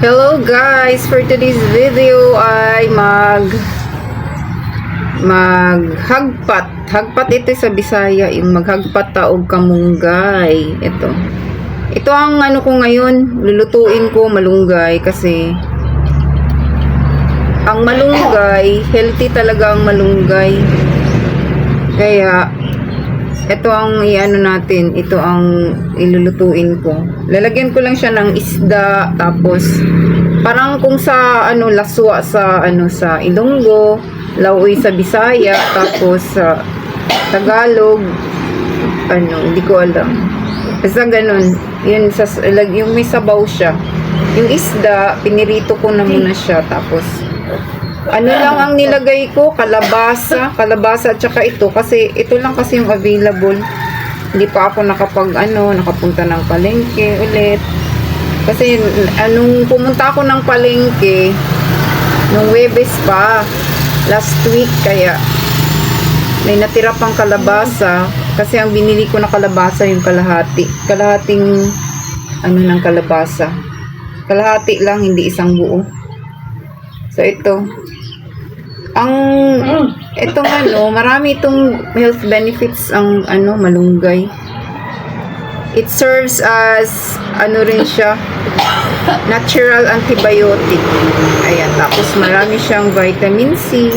Hello guys, for today's video ay maghagpat ito sa Bisaya, yung maghagpat taog kamunggay. Ito ang ano ko ngayon, lulutuin ko malunggay kasi ang malunggay, healthy talaga ang malunggay. Kaya ito ang iano natin, ito ang ilulutuin ko. Lalagyan ko lang siya ng isda, tapos parang kung sa ano laswa sa ano sa Ilonggo, lauoy sa Bisaya, tapos sa Tagalog ano, hindi ko alam. Basta ganun. Yun sa yung may sabaw siya. Yung isda, pinirito ko na muna siya, tapos ano lang ang nilagay ko, kalabasa at saka ito, kasi ito lang kasi yung available. Hindi pa ako nakapunta ng palengke ulit. Kasi anong pumunta ako ng palengke nung Webes pa last week, kaya may natira pang kalabasa, kasi ang binili ko na kalabasa yung kalahating ano ng kalabasa. Kalahati lang, hindi isang buo. So itong ano, marami itong health benefits ang ano, malunggay. It serves as ano rin siya, natural antibiotic. Ayan, tapos marami siyang vitamin C.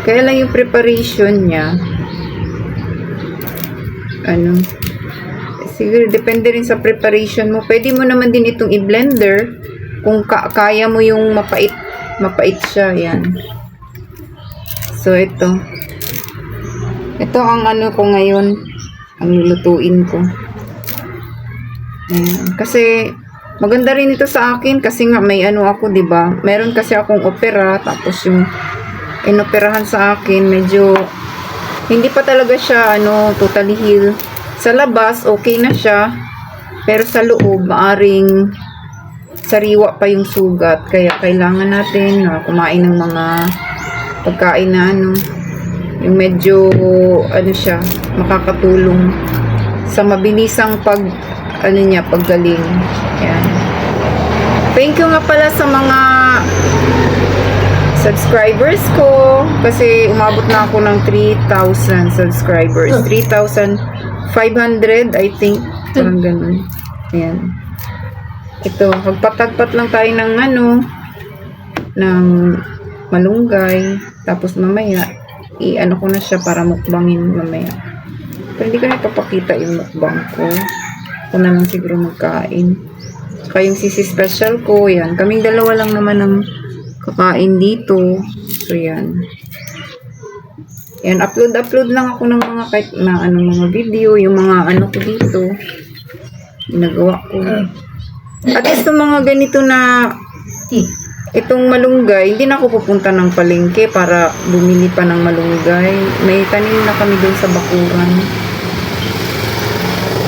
Kaya lang yung preparation niya, ano, siguro depende rin sa preparation mo. Pwede mo naman din itong i-blender kung kaya mo yung mapait siya. Yan. So ito ang ano ko ngayon, ang lulutuin ko. Ayan. Kasi maganda rin ito sa akin, kasi nga may ano ako, 'di ba? Meron kasi akong opera, tapos yung inoperahan sa akin, medyo hindi pa talaga siya ano totally heal. Sa labas okay na siya, pero sa loob maaring sariwa pa yung sugat, kaya kailangan natin kumain ng mga pagkain na ano, yung medyo ano siya, makakatulong sa mabilisang paggaling. Yan. Thank you nga pala sa mga subscribers ko, kasi umabot na ako ng 3,000 subscribers. 3,500 I think, parang ganun. Ayan. Ito, magpatagpat lang tayo ng ano, ng malunggay, tapos mamaya i-ano ko na siya para mukbangin mamaya. Pero hindi ko na ipapakita yung mukbang ko. Ako na lang siguro magkain. Saka yung sisi special ko, yan. Kaming dalawa lang naman ang kakain dito. So yan. Yan, upload lang ako ng mga kahit na mga video, yung mga ano ko dito. Ginagawa ko. At least itong mga ganito na itong malunggay, hindi na ako pupunta ng palengke para bumili pa ng malunggay. May tanim na kami doon sa bakuran.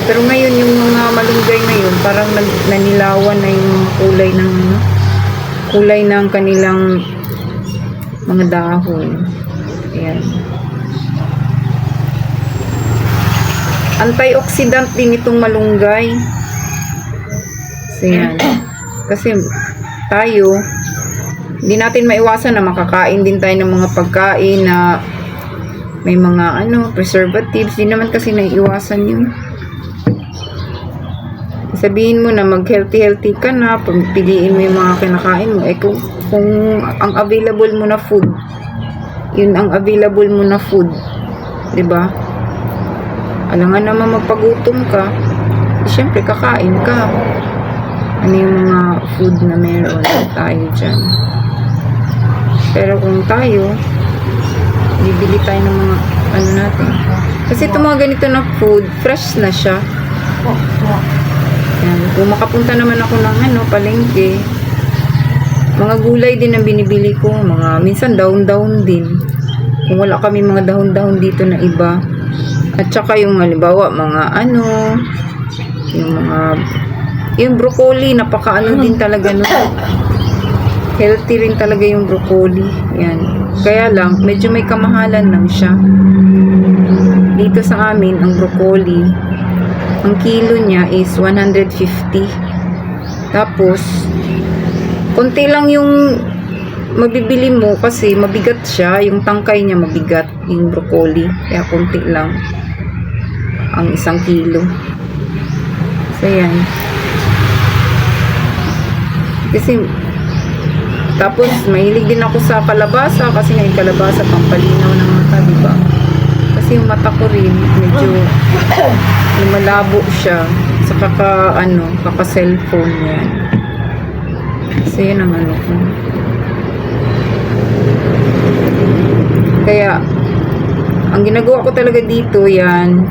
Pero ngayon yung mga malunggay ngayon, parang nanilawan na yung kulay ng kanilang mga dahon. Ayan. Antioxidant din itong malunggay. Yan. Kasi tayo, hindi natin maiwasan na makakain din tayo ng mga pagkain na may mga preservatives. Hindi naman kasi naiiwasan yun. Sabihin mo na mag-healthy ka na, pagpiliin mo yung mga kinakain mo, kung ang available mo na food, yun ang available mo na food, 'di ba? Alangan naman magpagutom ka, siyempre kakain ka. Ano yung mga food na meron tayo dyan. Pero kung tayo, bibili tayo ng mga natin. Kasi itong mga ganito na food, fresh na siya. Yan. Kung makapunta naman ako ng palengke, mga gulay din ang binibili ko. Minsan dahon-dahon din. Kung wala kami mga dahon-dahon dito na iba. At saka yung halimbawa, yung broccoli, napakaano din talaga healthy rin talaga yung broccoli. Yan. Kaya lang, medyo may kamahalan lang siya. Dito sa amin, ang broccoli, ang kilo niya is 150. Tapos, konti lang yung mabibili mo kasi mabigat siya. Yung tangkay niya mabigat, yung broccoli. Kaya konti lang ang 1 kilo. So, yan. Kasi, tapos, mahilig din ako sa kalabasa kasi nga yung kalabasa pampalinaw ng mata, diba? Kasi yung mata ko rin, medyo lumalabo siya sa kaka-cellphone yan. Kasi yun ang ano ko. Kaya, ang ginagawa ko talaga dito, yan.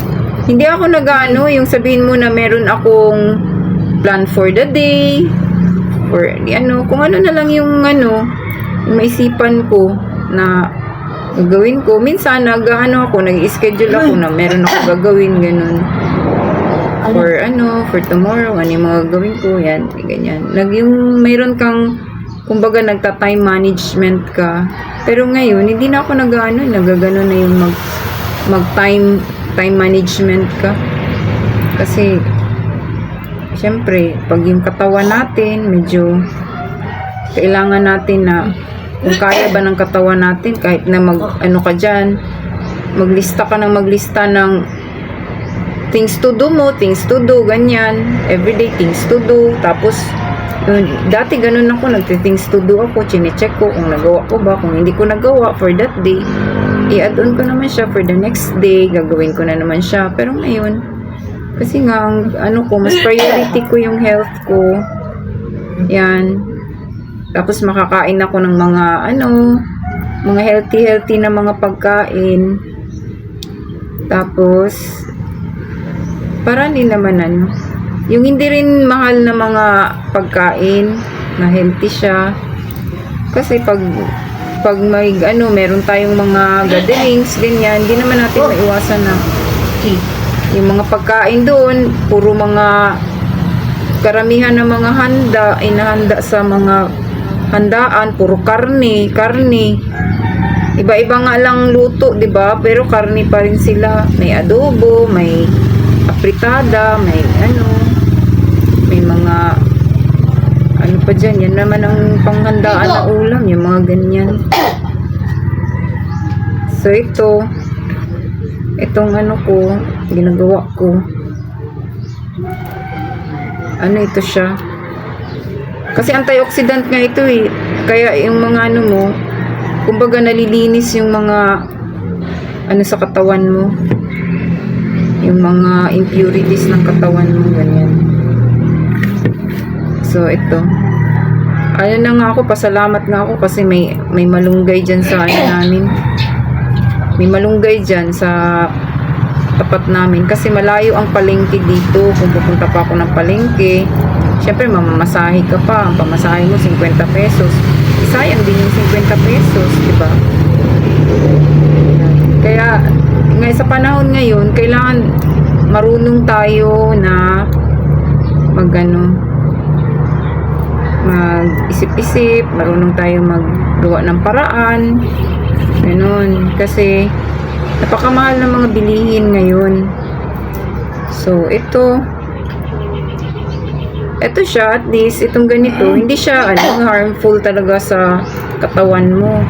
Hindi ako nag-ano, yung sabihin mo na meron akong plan for the day, or ano, kung ano na lang yung ano, yung maisipan ko na gagawin ko. Minsan, nag-schedule ako na meron ako gagawin, ganun. For tomorrow, ano yung mga gagawin ko, yan, ganyan. Yung mayroon kang, kumbaga, nagta-time management ka. Pero ngayon, hindi na ako nagagano na yung time management ka. Kasi, syempre, pag yung katawan natin, medyo, kailangan natin na, kung kaya ba ng katawan natin, kahit na ka dyan, maglista ng things to do mo, things to do, ganyan, everyday things to do, tapos, dati ganun ako, nagti-things to do ako, chinecheck ko kung nagawa ko ba, kung hindi ko nagawa for that day, i-add-on ko naman siya for the next day, gagawin ko na naman siya, pero ngayon, kasi nga, mas priority ko yung health ko, yan, tapos makakain ako ng mga healthy na mga pagkain, tapos, para din naman yung hindi rin mahal na mga pagkain na healthy siya. Kasi pag may meron tayong mga gatherings, ganyan, hindi naman natin maiwasan na yung mga pagkain doon, puro mga karamihan ng mga inahanda sa mga handaan, puro karne. Iba-iba nga lang luto, 'di ba? Pero karne pa rin sila. May adobo, may apritada, may mga pa dyan. Yan naman ang panghandaan na ulam, yung mga ganyan. So itong ginagawa ko. Ito siya. Kasi antioxidant nga ito eh. Kaya yung mga mo, kumbaga nalilinis yung mga sa katawan mo. Yung mga impurities ng katawan mo, ganyan. So, ito. Na nga ako, pasalamat nga ako kasi may malunggay dyan sa namin. May malunggay dyan sa tapat namin. Kasi malayo ang palengke dito. Kung pupunta pa ako ng palengke, syempre mamamasahe ka pa. Ang pamasahe mo, 50 pesos. Sayang din yung 50 pesos, diba? Kaya, sa panahon ngayon, kailangan marunong tayo na mag-isip-isip, marunong tayo maggawa ng paraan, ganun. Kasi, napakamahal ng mga bilihin ngayon. So, ito siya, at least, itong ganito, hindi siya, harmful talaga sa katawan mo.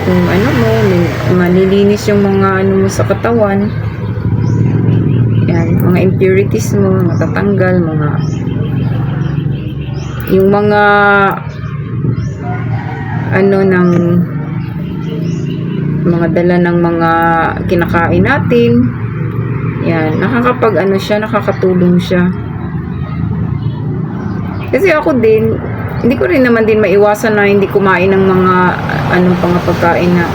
Kung malilinis yung mga mo sa katawan, yan, mga impurities mo, matatanggal, yung mga mga dala ng mga kinakain natin, yan, nakakatulong siya. Kasi ako din, hindi ko rin naman din maiwasan na hindi kumain ng mga pagkain na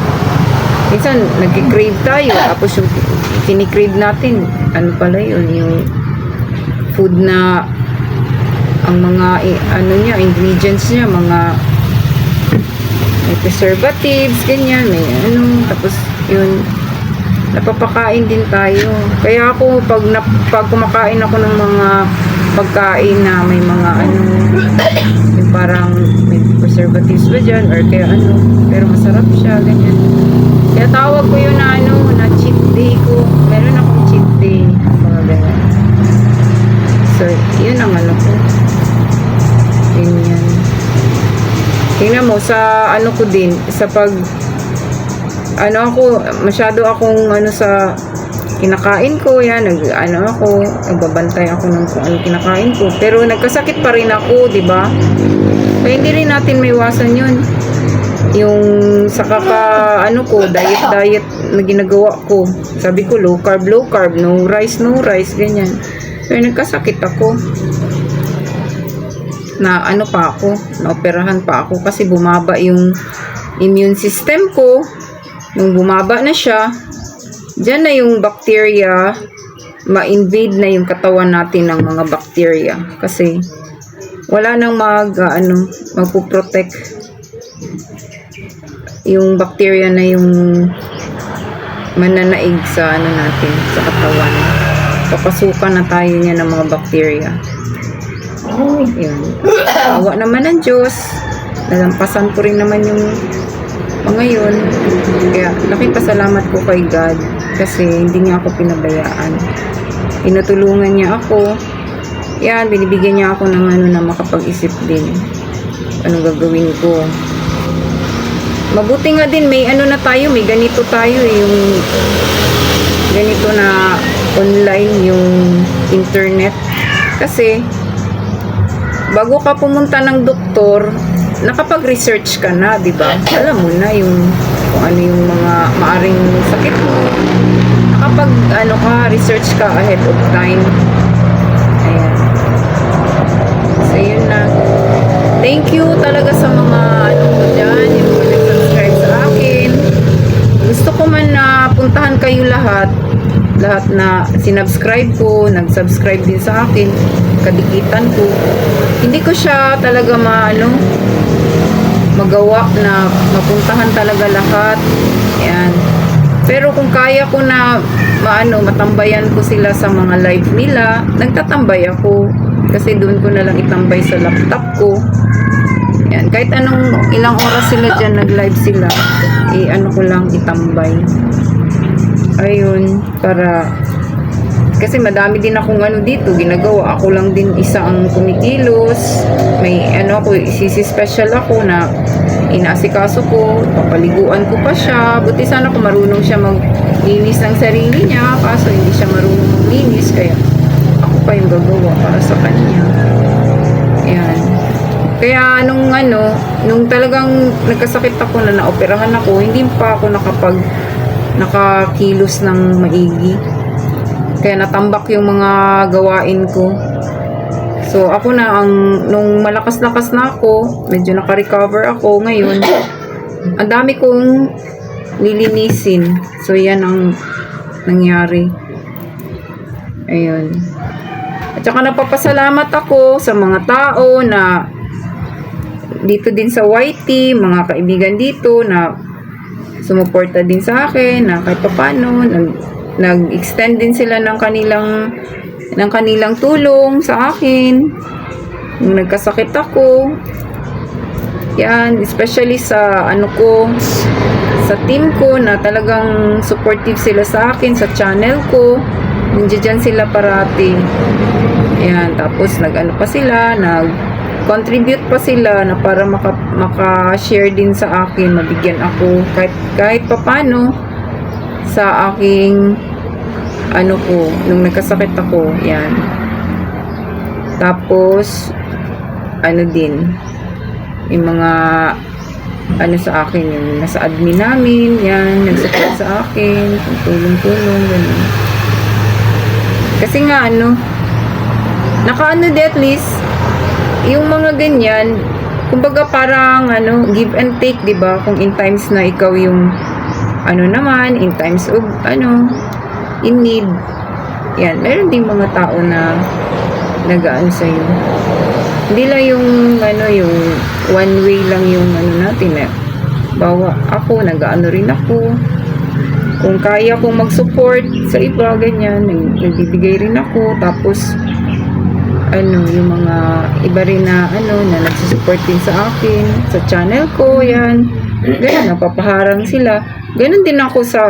minsan nag-crave tayo, tapos yung kini-crave natin, pala yun, yung food na ang mga ingredients niya, mga may preservatives, ganyan, may tapos yun, napapakain din tayo. Kaya ako, pag kumakain ako ng mga pagkain na may mga yung parang may preservatives ba dyan, or kaya pero masarap siya, ganyan. Kaya tawag ko yun na cheat day ko. Meron akong cheat day, mga ganyan. So, yun ang ko. Tingnan mo, sa ano ko din, sa pag, ano ako, masyado akong ano sa kinakain ko, yan, nagbabantay ako ng kung ano kinakain ko. Pero nagkasakit pa rin ako, di ba? Kaya hindi rin natin maiwasan yun. Yung sa diet na ginagawa ko. Sabi ko, low carb, no rice, ganyan. Pero nagkasakit ako. Naoperahan pa ako kasi bumaba yung immune system ko. Nung bumaba na siya, diyan na yung bacteria, ma-invade na yung katawan natin ng mga bacteria. Kasi wala nang magpo-protect yung bacteria na yung mananaig sa natin, sa katawan. Papasukan na tayo niya ng mga bacteria. Yun. Awa naman ng Diyos. Nalampasan ko rin naman yung mga yun. Kaya nakipasalamat ko kay God kasi hindi niya ako pinabayaan. Tinutulungan niya ako. Yan, binibigyan niya ako ng na makapag-isip din. Anong gagawin ko. Mabuti nga din, may may ganito tayo yung ganito na online yung internet. Kasi, bago ka pumunta ng doktor, nakapag-research ka na, di ba? Alam mo na kung ano yung mga maaring sakit mo. Research ka ahead of time. Ayan. So, yun na. Thank you talaga sa mga dyan, yung mga nag-subscribe sa akin. Gusto ko man na puntahan kayo lahat na sinubscribe ko, nag-subscribe din sa akin, kadikitan ko. Hindi ko siya talaga magawa na mapuntahan talaga lahat. Ayan. Pero kung kaya ko na matambayan ko sila sa mga live nila, nagtatambay ako. Kasi doon ko na lang itambay sa laptop ko. Ayan. Kahit ilang oras sila dyan, nag-live sila, ko lang itambay. Ayun, kasi madami din akong dito ginagawa. Ako lang din isa ang kumikilos. May special ako na inaasikaso ko, papaliguan ko pa siya. Buti sana kung marunong siya maglinis ng sarili niya, kaso hindi siya marunong maglinis, kaya ako pa yung gagawa para sa kanya. Ayan. Kaya nung talagang nagkasakit ako na naoperahan ako, hindi pa ako nakakilos ng maigi. Kaya natambak yung mga gawain ko. So, ako na nung malakas-lakas na ako, medyo naka-recover ako ngayon, ang dami kong lilinisin. So, yan ang nangyari. Ayun. At saka napapasalamat ako sa mga tao na dito din sa YT, mga kaibigan dito na sumuporta din sa akin, na kahit paano nag-extend din sila ng kanilang tulong sa akin nung nagkasakit ako. Yan, especially sa sa team ko na talagang supportive sila sa akin, sa channel ko. Nandiyan sila parati. Yan, tapos nag-contribute pa sila na para maka-share din sa akin, mabigyan ako kahit papano sa aking nung nagkasakit ako. Yan. Tapos din yung mga sa akin, yung nasa admin namin, yan, nag-support sa akin, tulong-tulong, ganun. Kasi nga at least yung mga ganyan, kumbaga parang give and take, 'di ba? Kung in times na ikaw yung naman, in times of in need. Yan, meron ding mga tao na nag-aano sa iyo. Hindi lang yung yung one way lang yung natin bawa ako, nag-aano rin ako. Kung kaya kong mag-support sa iba, ganyan, nagbibigay rin ako. Tapos yung mga iba rin na na nagsusupport din sa akin sa channel ko, yan. Ganyan, napapaharang sila. Ganon din ako sa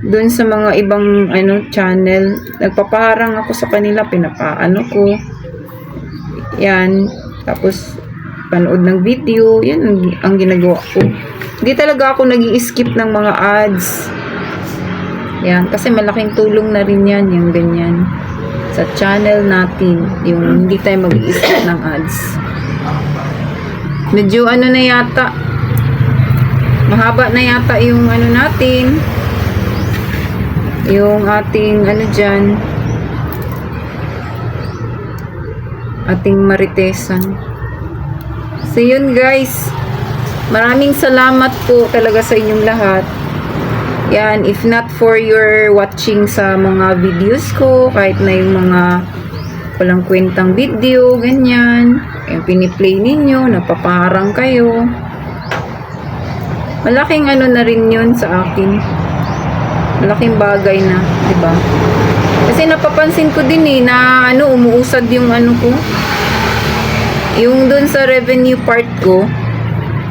doon sa mga ibang channel. Nagpapaharang ako sa kanila, pinapaano ko. Yan. Tapos panood ng video. Yan ang ginagawa ko. Hindi talaga ako nag-i-skip ng mga ads. Yan, kasi malaking tulong na rin yan, yung ganyan. Sa channel natin, yung hindi tayo mag-i-skip ng ads. Medyo ano na yata, mahaba na yata yung ano natin, yung ating ano dyan, ating maritesan. So yun guys, maraming salamat po talaga sa inyong lahat. Yan, if not for your watching sa mga videos ko, kahit na yung mga walang kwentang video, ganyan, yung piniplay ninyo, napapaharang kayo, malaking ano na rin yun sa akin. Malaking bagay na, diba? Kasi napapansin ko din na ano, umuusad yung ano ko. Yung dun sa revenue part ko,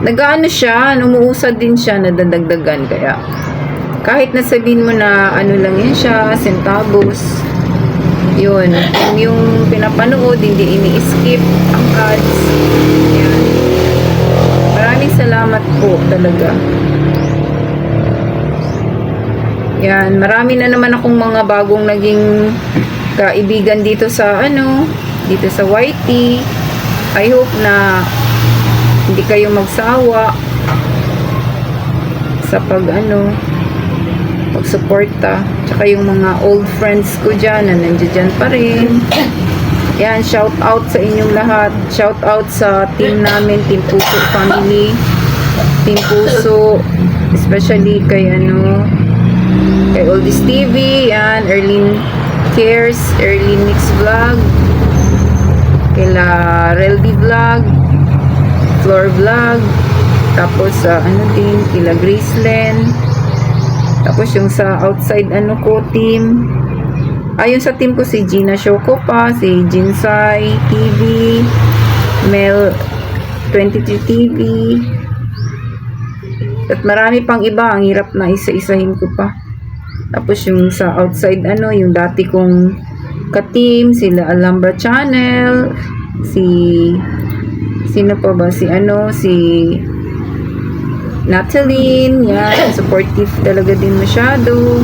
nag-ano siya, umuusad din siya, nadadagdagan. Kaya, kahit nasabihin mo na ano lang yun siya, centavos, yun. Yung pinapanood, hindi ini-skip ang ads. Yan. Maraming salamat po talaga. Yan, marami na naman akong mga bagong naging kaibigan dito sa ano, dito sa YT. I hope na hindi kayo magsawa sa pag ano, pagsuporta. Tsaka yung mga old friends ko dyan na nandiyan pa rin. Yan, shout out sa inyong lahat. Shout out sa team namin, Team Puso Family, Team Puso, especially kay ano, kay Oldies TV, yan, Erlyn Cares, Erlyn Mix Vlog, kay La Reldy Vlog, Floor Vlog, tapos ano din, kila Graceland, tapos yung sa outside ano ko team, ayun sa team ko si Gina Shoko pa, si Jinsai TV, Mel 23 TV, at marami pang iba, ang hirap na isa-isahin ko pa. Tapos yung sa outside ano, yung dati kong ka-team, sila Alhambra Channel, sino pa ba, si ano, si Natalie, yan, supportive talaga din masyado.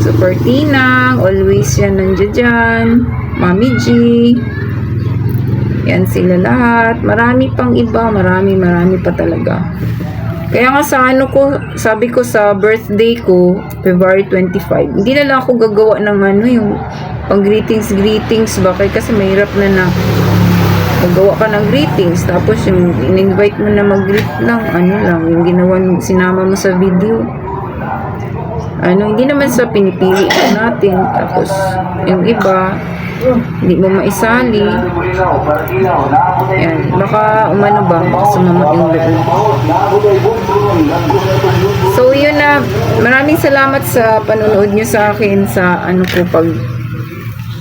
Supportinang, always yan nandiyan dyan. Mami G, yan sila lahat. Marami pang iba, marami pa talaga. Kaya nga sa ano ko, sabi ko sa birthday ko, February 25, hindi na lang ako gagawa ng ano, yung pang greetings ba, kasi mahirap na magawa ka ng greetings, tapos yung in-invite mo na mag-greet lang, ano lang, yung ginawa, sinama mo sa video. Ano, hindi naman sa pinipili natin, tapos yung iba, hindi mo maisali. Yan, baka umano ba, baka sumama yung loob. So yun na, maraming salamat sa panonood nyo sa akin sa ano ko,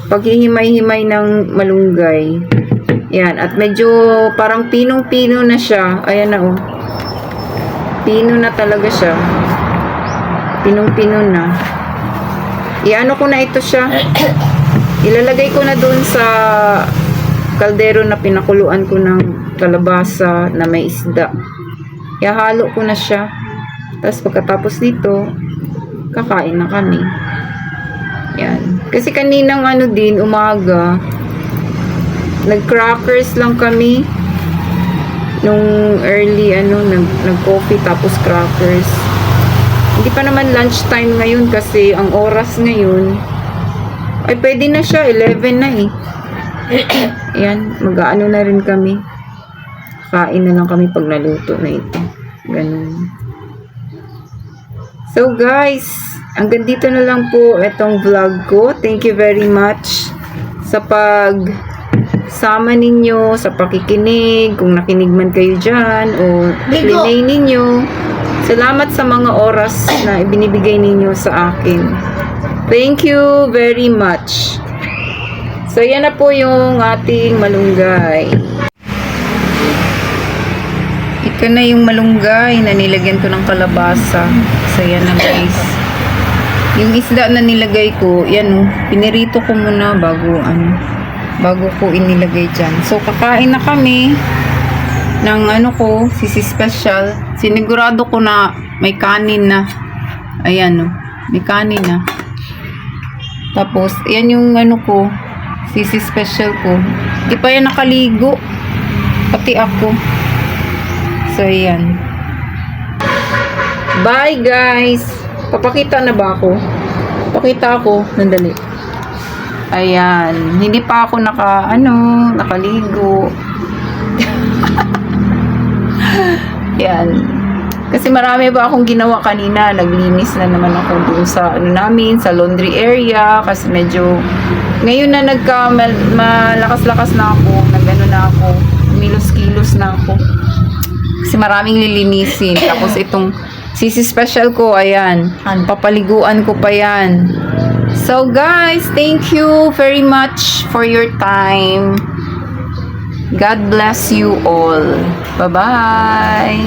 paghihimay-himay ng malunggay. Yan, at medyo parang pinong-pino na siya. Ayan na oh. Pino na talaga siya. Pinong-pino na. Iano ko na ito siya. Ilalagay ko na doon sa kaldero na pinakuluan ko ng kalabasa na may isda. Ihahalo ko na siya. Tapos pagkatapos nito, kakain na kami. Yan. Kasi kaninang ano din, umaga, nag-crackers lang kami. Nung early, ano, nag-coffee tapos crackers. Hindi pa naman lunchtime ngayon kasi ang oras ngayon, ay pwede na siya, 11 na eh. Yan, mag-aano na rin kami. Kain na lang kami pag naluto na ito. Ganun. So guys, hanggang dito na lang po itong vlog ko. Thank you very much sa sama ninyo, sa pakikinig, kung nakinig man kayo dyan, o plinay ninyo. Salamat sa mga oras na ibinibigay ninyo sa akin. Thank you very much. So, yan na po yung ating malunggay. Ito na yung malunggay na nilagyan ko ng kalabasa. So, yan na guys. Yung isda na nilagay ko, yan, pinirito ko muna bago ko inilagay dyan. So, kakain na kami. ng ano ko, sisi special. Sinigurado ko na may kanin na. Ayan, oh. May kanin na. Tapos, yan yung ano ko, sisi special ko. Di pa yan nakaligo. Pati ako. So, ayan. Bye, guys! Papakita na ba ako? Pakita ako. Nandali. Ayan. Hindi pa ako nakaligo. Yan. Kasi marami pa akong ginawa kanina. Naglinis na naman ako dun sa namin, sa laundry area. Kasi medyo, ngayon na malakas-lakas na ako. Nagano na ako. Milos-kilos na ako. Kasi maraming lilinisin. Tapos itong sisi special ko, ayan. Papaliguan ko pa yan. So guys, thank you very much for your time. God bless you all. Bye-bye.